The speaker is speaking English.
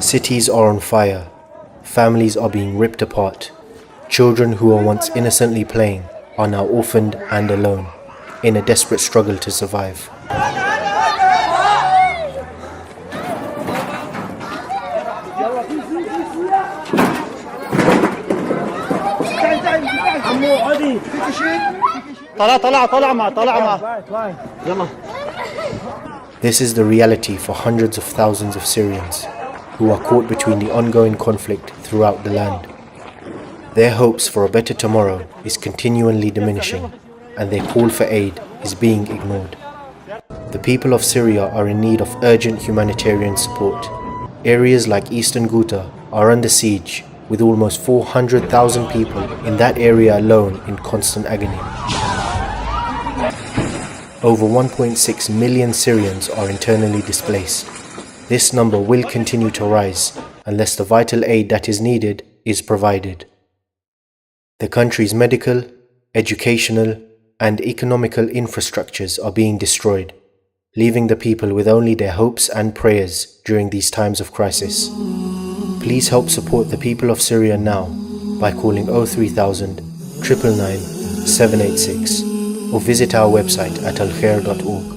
Cities are on fire, families are being ripped apart, children who were once innocently playing are now orphaned and alone, in a desperate struggle to survive. This is the reality for hundreds of thousands of Syrians who are caught between the ongoing conflict throughout the land. Their hopes for a better tomorrow is continually diminishing, and their call for aid is being ignored. The people of Syria are in need of urgent humanitarian support. Areas like Eastern Ghouta are under siege, with almost 400,000 people in that area alone in constant agony. Over 1.6 million Syrians are internally displaced. This number will continue to rise unless the vital aid that is needed is provided. The country's medical, educational, and economical infrastructures are being destroyed, leaving the people with only their hopes and prayers during these times of crisis. Please help support the people of Syria now by calling 03000 999 786 or visit our website at alkhair.org.